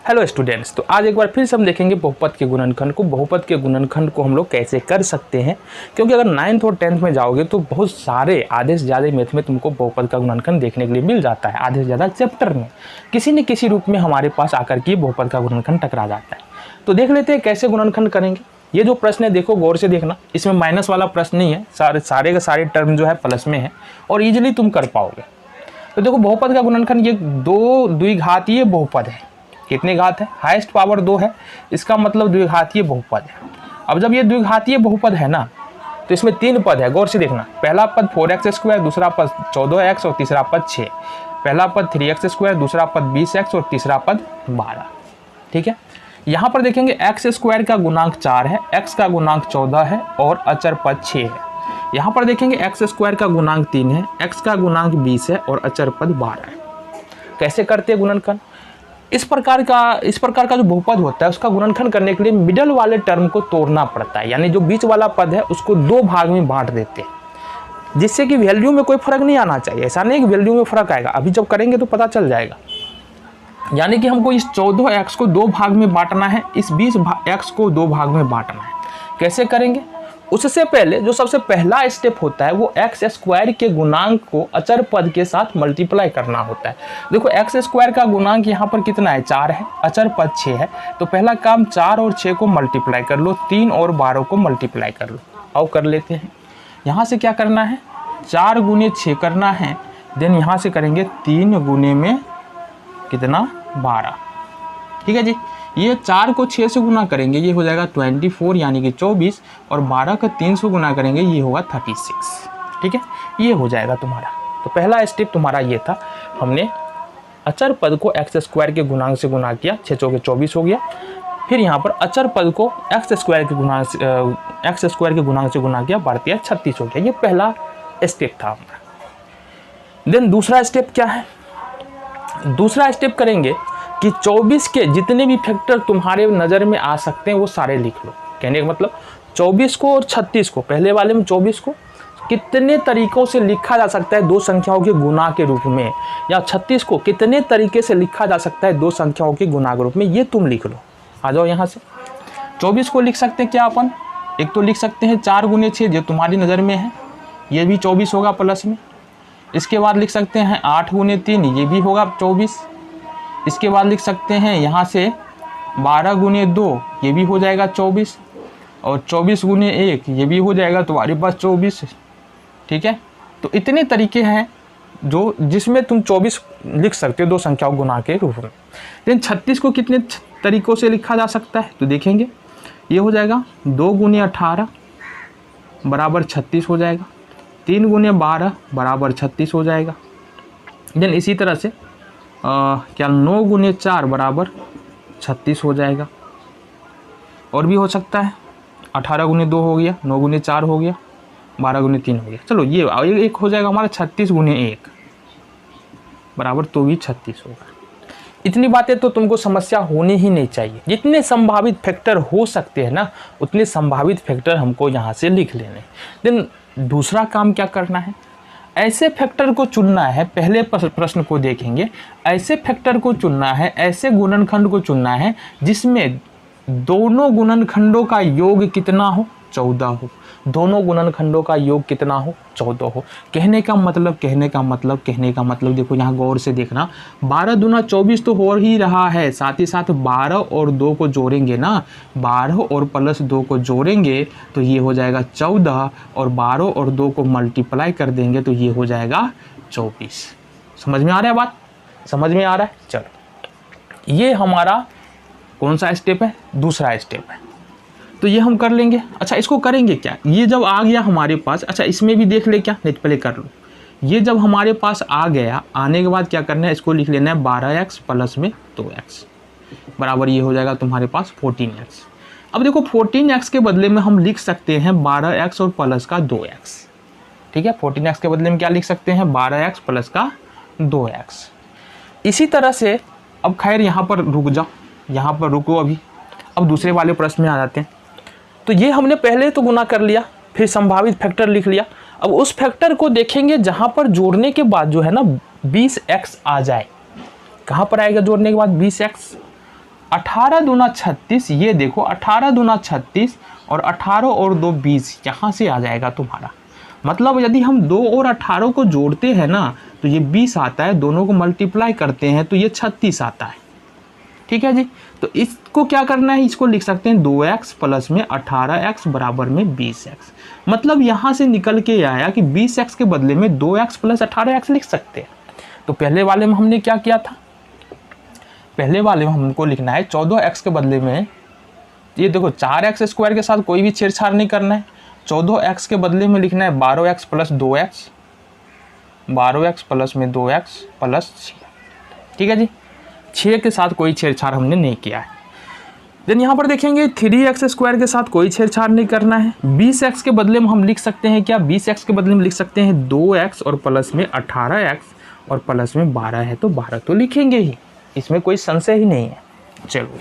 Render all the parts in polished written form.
Hello students, तो आज एक बार फिर से हम देखेंगे बहुपद के गुणनखंड को। बहुपद के गुणनखंड को हम लोग कैसे कर सकते हैं, क्योंकि अगर 9th और 10th में जाओगे तो बहुत सारे आधे से ज़्यादा मैथ में तुमको बहुपद का गुणनखंड देखने के लिए मिल जाता है। आधे से ज़्यादा चैप्टर में किसी न किसी रूप में हमारे पास आकर के बहुपद का गुणनखंड टकरा जाता है। तो देख लेते हैं कैसे गुणनखंड करेंगे। ये जो प्रश्न है देखो गौर से देखना, इसमें माइनस वाला प्रश्न नहीं है, सारे के सारे टर्म जो है प्लस में है और ईजिली तुम कर पाओगे। तो देखो बहुपद का गुणनखंड ये दो द्विघातीय बहुपद है। कितने घात है? हाईएस्ट पावर 2 है, इसका मतलब द्विघातीय बहुपद है। अब जब ये द्विघातीय बहुपद है ना, तो इसमें 3 पद है, गौर से देखना। पहला पद 4x², दूसरा पद 14x और तीसरा पद 6। पहला पद 3x², दूसरा पद 20x और तीसरा पद 12। ठीक है, यहाँ पर देखेंगे x² का गुणांक 4 है, x का गुणांक 14 है और अचर पद 6 है। यहाँ पर देखेंगे x² का गुणांक 3 है, x का गुणांक 20 है और अचर पद 12 है। कैसे करते हैं गुणनखंड? इस प्रकार का जो बहुपद होता है उसका गुणनखंड करने के लिए मिडल वाले टर्म को तोड़ना पड़ता है, यानी जो बीच वाला पद है उसको 2 भाग में बांट देते हैं, जिससे कि वैल्यू में कोई फर्क नहीं आना चाहिए। ऐसा नहीं कि वैल्यू में फर्क आएगा, अभी जब करेंगे तो पता चल जाएगा। यानी कि हमको इस 14x को 2 भाग में बांटना है, इस 20x को 2 भाग में बांटना है। कैसे करेंगे? उससे पहले जो सबसे पहला स्टेप होता है वो x² के गुणांक को अचर पद के साथ मल्टीप्लाई करना होता है। देखो x² का गुणांक यहाँ पर कितना है? 4 है, अचर पद 6 है। तो पहला काम 4 और 6 को मल्टीप्लाई कर लो, 3 और 12 को मल्टीप्लाई कर लो। आओ कर लेते हैं। यहाँ से क्या करना है? 4 गुने 6 करना है, देन यहाँ से करेंगे 3 गुने में कितना? 12। ठीक है जी, ये 4 को 6 से गुना करेंगे, ये हो जाएगा 24 यानी कि 24, और 12 का 3 से गुना करेंगे, ये होगा 36। ठीक है, ये हो जाएगा तुम्हारा। तो पहला स्टेप तुम्हारा ये था, हमने अचर पद को x² के गुणांक से गुना किया, 6 चौके 24 हो गया। फिर यहाँ पर अचर पद को x² के गुणांक से गुना किया, 12 36 हो गया। ये पहला स्टेप था हमारा। देन दूसरा स्टेप क्या है? दूसरा स्टेप करेंगे कि 24 के जितने भी फैक्टर तुम्हारे नज़र में आ सकते हैं वो सारे लिख लो। कहने का मतलब 24 को और 36 को, पहले वाले में 24 को कितने तरीक़ों से लिखा जा सकता है 2 संख्याओं के गुणा के रूप में, या 36 को कितने तरीके से लिखा जा सकता है 2 संख्याओं के गुणा के रूप में, ये तुम लिख लो। आ जाओ यहाँ से। 24 को लिख सकते हैं क्या अपन? एक तो लिख सकते हैं 4 गुने 6 जो तुम्हारी नज़र में है, ये भी 24 होगा प्लस में। इसके बाद लिख सकते हैं 8 गुने 3, ये भी होगा 24। इसके बाद लिख सकते हैं यहाँ से 12 गुने 2, ये भी हो जाएगा 24, और 24 गुने 1, ये भी हो जाएगा तुम्हारे पास 24। ठीक है, तो इतने तरीके हैं जो जिसमें तुम 24 लिख सकते हो 2 संख्याओं गुणा के रूप में। लेकिन 36 को कितने तरीक़ों से लिखा जा सकता है तो देखेंगे, ये हो जाएगा 2 गुने 18 बराबर 36 हो जाएगा, 3 गुने 12 बराबर 36 हो जाएगा। देन इसी तरह से 9 गुने 4 बराबर 36 हो जाएगा। और भी हो सकता है, 18 गुने 2 हो गया, 9 गुने 4 हो गया, 12 गुने 3 हो गया। चलो ये एक हो जाएगा हमारा 36 गुने 1 बराबर तो भी 36 होगा। इतनी बातें तो तुमको समस्या होनी ही नहीं चाहिए। जितने संभावित फैक्टर हो सकते हैं ना, उतने संभावित फैक्टर हमको यहाँ से लिख लेने। देन दूसरा काम क्या करना है? ऐसे फैक्टर को चुनना है, पहले प्रश्न को देखेंगे, ऐसे फैक्टर को चुनना है, ऐसे गुणनखंड को चुनना है जिसमें दोनों गुणनखंडों का योग कितना हो? 14 हो। दोनों गुणनखंडों का योग कितना हो? 14 हो। कहने का मतलब देखो यहाँ गौर से देखना, 12 दूना 24 तो हो ही रहा है, साथ ही साथ 12 और 2 को जोड़ेंगे ना, 12 और प्लस 2 को जोड़ेंगे तो ये हो जाएगा 14, और 12 और 2 को मल्टीप्लाई कर देंगे तो ये हो जाएगा 24। समझ में आ रहा है बात? समझ में आ रहा है? चलो, ये हमारा कौन सा स्टेप है? दूसरा स्टेप है। तो ये हम कर लेंगे। अच्छा, इसको करेंगे क्या? ये जब आ गया हमारे पास, अच्छा इसमें भी देख ले क्या, नहीं पहले कर लो। ये जब हमारे पास आ गया, आने के बाद क्या करना है? इसको लिख लेना है 12x प्लस में 2x बराबर ये हो जाएगा तुम्हारे पास 14x। अब देखो 14x के बदले में हम लिख सकते हैं 12x और प्लस का 2x। ठीक है, 14x के बदले में क्या लिख सकते हैं? 12x प्लस का 2x। इसी तरह से अब खैर यहाँ पर रुक जाओ, यहाँ पर रुको अभी। अब दूसरे वाले प्रश्न में आ जाते हैं। तो ये हमने पहले तो गुना कर लिया, फिर संभावित फैक्टर लिख लिया। अब उस फैक्टर को देखेंगे जहाँ पर जोड़ने के बाद जो है ना 20x आ जाए। कहाँ पर आएगा जोड़ने के बाद 20x? 18 दूना 36, ये देखो 18 दूना 36 और 18 और 2 20, यहाँ से आ जाएगा तुम्हारा। मतलब यदि हम 2 और 18 को जोड़ते हैं ना तो ये 20 आता है, दोनों को मल्टीप्लाई करते हैं तो ये 36 आता है। ठीक है जी। तो इसको क्या करना है, इसको लिख सकते हैं 2x प्लस में 18x बराबर में 20x। मतलब यहाँ से निकल के आया कि 20x के बदले में 2x प्लस 18x लिख सकते हैं। तो पहले वाले में हमने क्या किया था, पहले वाले में हमको लिखना है 14x के बदले में, ये देखो 4x स्क्वायर के साथ कोई भी छेड़छाड़ नहीं करना है, 14x के बदले में लिखना है 12x plus 2x, 12x plus में 2x प्लस 6। ठीक है जी, 6 के साथ कोई छेड़छाड़ हमने नहीं किया है। देन यहाँ पर देखेंगे 3x स्क्वायर के साथ कोई छेड़छाड़ नहीं करना है। 20x के बदले में हम लिख सकते हैं क्या, 20x के बदले में लिख सकते हैं 2x और प्लस में 18x और प्लस में 12 है तो 12 तो लिखेंगे ही, इसमें कोई संशय ही नहीं है। चलो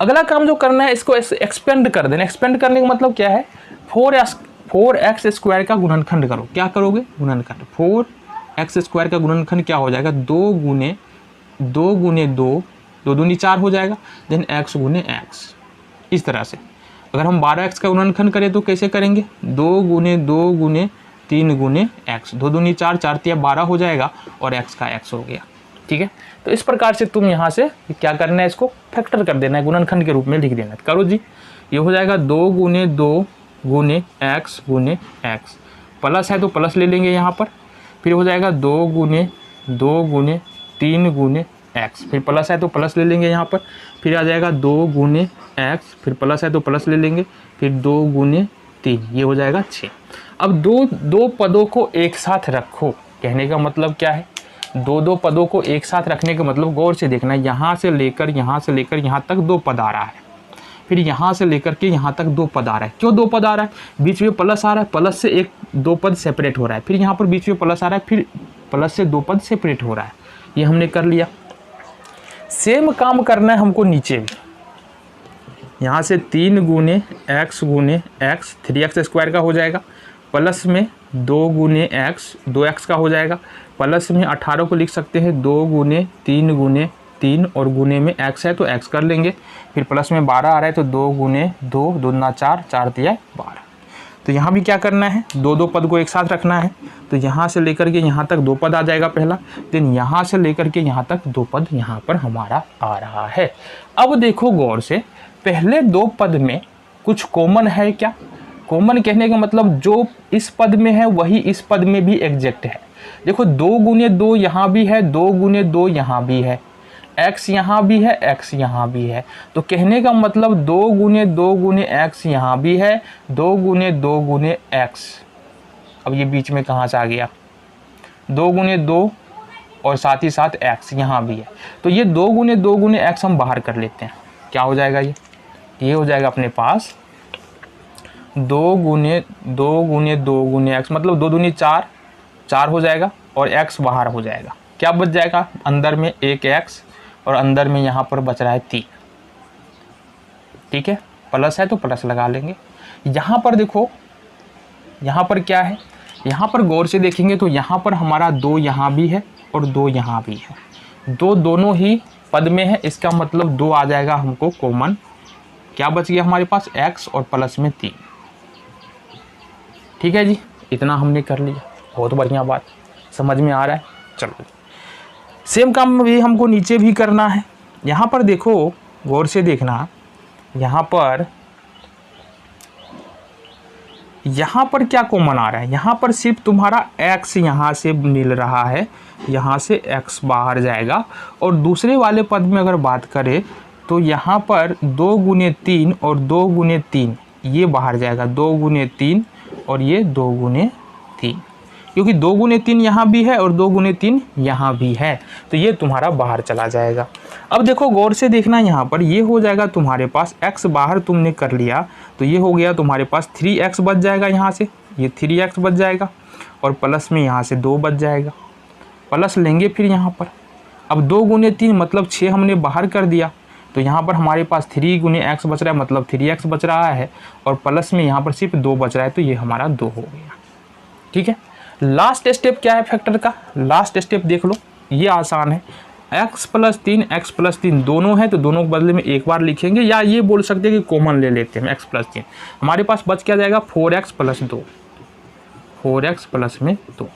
अगला काम जो करना है, इसको एक्सपेंड कर देना। एक्सपेंड करने का मतलब क्या है, 4x स्क्वायर का गुणनखंड करो। क्या करोगे, गुणनखंड। 4x स्क्वायर का गुणनखंड क्या हो जाएगा, 2 गुने 2, 2 दूनी 4 हो जाएगा। देन x गुने x, इस तरह से। अगर हम 12x का गुणनखंड करें तो कैसे करेंगे, 2 गुने 3 गुने x, 2 दूनी 4, 4 तिया 12 हो जाएगा और x का x हो गया। ठीक है, तो इस प्रकार से तुम यहाँ से क्या करना है, इसको फैक्टर कर देना है, गुणनखंड के रूप में लिख देना है। करो जी, ये हो जाएगा 2 गुने 2 गुने x गुने x, प्लस है तो प्लस ले लेंगे यहाँ पर, फिर हो जाएगा 2 गुने 3 गुने x, फिर प्लस है तो प्लस ले लेंगे यहाँ पर, फिर आ जाएगा 2 गुने x, फिर प्लस है तो प्लस ले लेंगे, फिर 2 गुने 3, ये हो जाएगा 6। अब दो पदों को एक साथ रखो, कहने का मतलब क्या है, दो पदों को एक साथ रखने का मतलब गौर से देखना, यहाँ से लेकर यहाँ तक 2 पद आ रहा है, फिर यहाँ से लेकर के यहाँ तक 2 पद आ रहा है। क्यों 2 पद आ रहा है, बीच में प्लस आ रहा है, प्लस से 2 पद सेपरेट हो रहा है, फिर यहाँ पर बीच में प्लस आ रहा है, फिर प्लस से 2 पद सेपरेट हो रहा है। ये हमने कर लिया। सेम काम करना है हमको नीचे भी, यहाँ से 3 गुने x गुने x, 3x स्क्वायर का हो जाएगा, प्लस में 2 गुने x, 2x का हो जाएगा, प्लस में 18 को लिख सकते हैं 2 गुने 3 और गुने में x है तो x कर लेंगे, फिर प्लस में 12 आ रहा है तो 2 गुने 2, 2 दूना 4, 4 तिया 12। तो यहाँ भी क्या करना है, 2 पद को एक साथ रखना है। तो यहाँ से लेकर के यहाँ तक 2 पद आ जाएगा पहला, देन यहाँ से लेकर के यहाँ तक 2 पद यहाँ पर हमारा आ रहा है। अब देखो गौर से, पहले 2 पद में कुछ कॉमन है क्या, कॉमन कहने का मतलब जो इस पद में है वही इस पद में भी एग्जैक्ट है। देखो 2 गुने 2 यहाँ भी है, 2 गुने 2 यहाँ भी है, x यहाँ भी है, x यहाँ भी है, तो कहने का मतलब 2 गुने x यहाँ भी है, 2 गुने x। अब ये बीच में कहाँ से आ गया, 2 गुने 2 और साथ ही साथ x यहाँ भी है, तो ये 2 गुने x हम बाहर कर लेते हैं। क्या हो जाएगा, ये हो जाएगा अपने पास 2 गुने 2 x, मतलब 2 दूनी 4, 4 हो जाएगा और x बाहर हो जाएगा। क्या बच जाएगा, अंदर में 1 x और अंदर में यहाँ पर बच रहा है 3। ठीक है, प्लस है तो प्लस लगा लेंगे। यहाँ पर देखो, यहाँ पर क्या है, यहाँ पर गौर से देखेंगे तो यहाँ पर हमारा 2 यहाँ भी है और 2 यहाँ भी है, 2 दोनों ही पद में है, इसका मतलब 2 आ जाएगा हमको कॉमन। क्या बच गया हमारे पास, x और प्लस में 3। ठीक है जी, इतना हमने कर लिया, बहुत बढ़िया बात, समझ में आ रहा है। चलो सेम काम भी हमको नीचे भी करना है। यहाँ पर देखो, गौर से देखना, यहाँ पर क्या कॉमन आ रहा है, यहाँ पर सिर्फ तुम्हारा x यहाँ से मिल रहा है, यहाँ से x बाहर जाएगा। और दूसरे वाले पद में अगर बात करें तो यहाँ पर 2 गुने 3 और 2 गुने 3 ये बाहर जाएगा, 2 गुने 3 और ये 2 गुने 3, क्योंकि 2 गुने 3 यहाँ भी है और 2 गुने 3 यहाँ भी है, तो ये तुम्हारा बाहर चला जाएगा। अब देखो गौर से देखना, यहाँ पर ये हो जाएगा तुम्हारे पास, x बाहर तुमने कर लिया तो ये हो गया तुम्हारे पास 3x बच जाएगा, यहाँ से ये 3x बच जाएगा और प्लस में यहाँ से 2 बच जाएगा, प्लस लेंगे फिर यहाँ पर। अब 2 गुने 3 मतलब 6 हमने बाहर कर दिया, तो यहाँ पर हमारे पास 3 गुने x बच रहा है, मतलब 3x बच रहा है और प्लस में यहाँ पर सिर्फ 2 बच रहा है, तो ये हमारा 2 हो गया। ठीक है, लास्ट स्टेप क्या है फैक्टर का, लास्ट स्टेप देख लो, ये आसान है। x प्लस 3 x प्लस 3 दोनों है तो दोनों के बदले में एक बार लिखेंगे, या ये बोल सकते हैं कि कॉमन ले लेते हैं x प्लस 3। हमारे पास बच क्या जाएगा 4x प्लस 2, 4x प्लस में 2।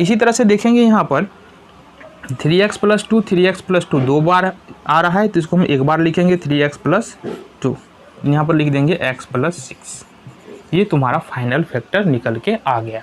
इसी तरह से देखेंगे यहाँ पर 3x प्लस 2, 3x प्लस 2 दो बार आ रहा है तो इसको हम एक बार लिखेंगे 3x प्लस 2, यहाँ पर लिख देंगे x प्लस 6। ये तुम्हारा फाइनल फैक्टर निकल के आ गया।